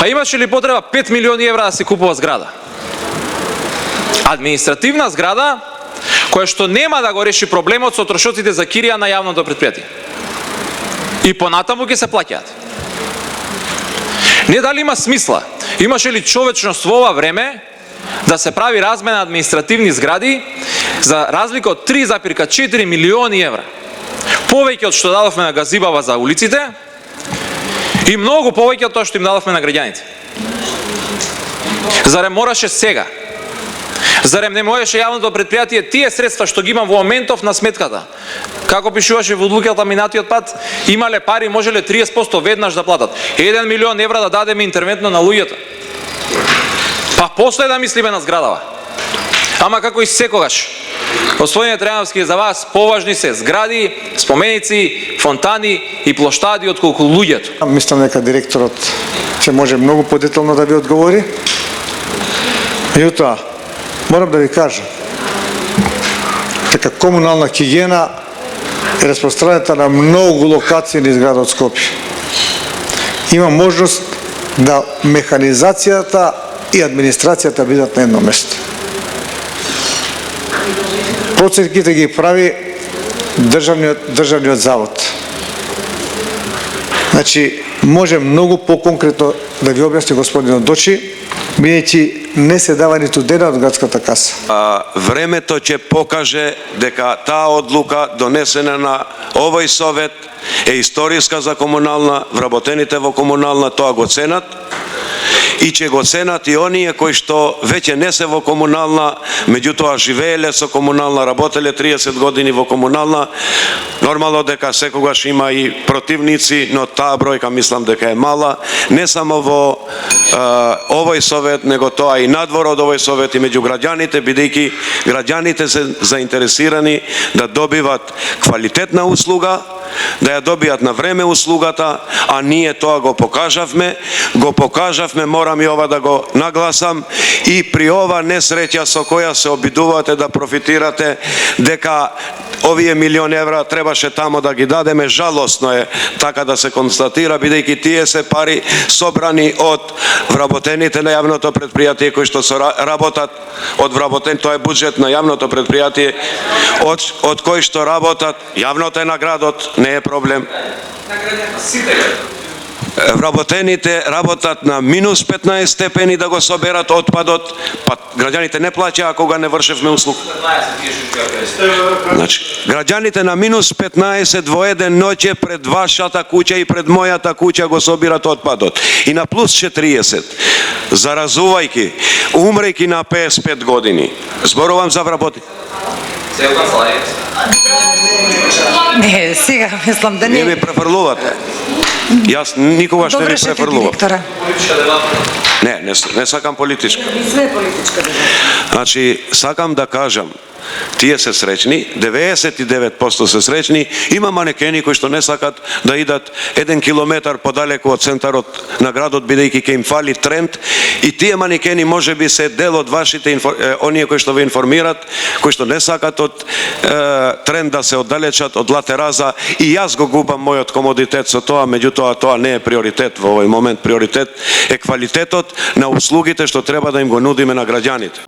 А имаше ли потреба 5 милиони евра да се купува зграда? Административна зграда која што нема да го реши проблемот со трошоците за кирија на јавното претпријатие. И понатаму ќе се плаќаат. Не дали има смисла, имаше ли човечност во ова време да се прави размена административни згради за разлика од 3,4 милиони евра. Повеќе од што дадовме на газибава за улиците и многу повеќе од тоа што им дадовме на граѓаните. Зарем мораше сега? Зарем не можеше јавното претпријатие тие средства што ги имам во моментов на сметката? Како пишуваше во одлуката минатиот пат, имале пари, можеле 30% веднаш да платат. 1 милион евра да дадеме интервентно на луѓето. Па после да мислиме на зградава. Ама како и секогаш, господин Трајановски, за вас поважни се згради, споменици, фонтани и плоштади отколку луѓето. Мислам дека директорот ќе може многу подетално да ви одговори. Меѓутоа, морам да ви кажам дека комунална хигиена е распространета на многу локации низ градот Скопје. Има можност да механизацијата и администрацијата бидат на едно место. Проценките ги прави државниот завод. Значи, може многу поконкретно да ви објасни господинот Дочи, бидејќи не се дава ниту дена од градската каса. Времето ќе покаже дека таа одлука донесена на овој совет е историска за комунална, вработените во комунална тоа го ценат и ќе го ценат и оние кои што веќе не се во комунална, меѓутоа живееле со комунална, работеле 30 години во комунална. Нормално дека секогаш има и противници, но таа бројка мислам дека е мала, не само во овој совет, него тоа и надвор од овој совет и меѓу граѓаните, бидејќи граѓаните се заинтересирани да добиват квалитетна услуга, да ја добијат на време услугата, а ние тоа го покажавме, морам и ова да го нагласам, и при ова несреќа со која се обидувате да профитирате, дека овие милион евра требаше тамо да ги дадеме, жалосно е така да се констатира, бидејќи тие се пари собрани од вработените на јавното претпријатие кои што работат од вработен, тоа е буџет на јавното претпријатие, од кои што работат, јавното е на градот, не е проблем. Вработените работат на минус 15 степени да го соберат отпадот, па граѓаните не плаќаа кога не вршевме услуга. Значи, граѓаните на минус 15 во еден ноќе пред вашата куќа и пред мојата куќа го собират отпадот. И на плюс 40, заразувајки, умрејки на 55 години. Зборувам за вработи. Не, сега мислам да не. Не ми префрлувате. Јас никогаш не ви префрлувам. Не сакам политичка. Све политичка дебата. Значи, сакам да кажам, тие се среќни, 99% се среќни, има манекени кои што не сакат да идат 1 километар подалеку од центарот на градот, бидејќи ќе им фали тренд, и тие манекени можеби се дел од вашите, оние кои што ве информират, кои што не сакат од тренд да се оддалечат од латераза, и јас го губам мојот комодитет со тоа, меѓутоа тоа не е приоритет во овој момент. Приоритет е квалитетот на услугите што треба да им го нудиме на граѓаните.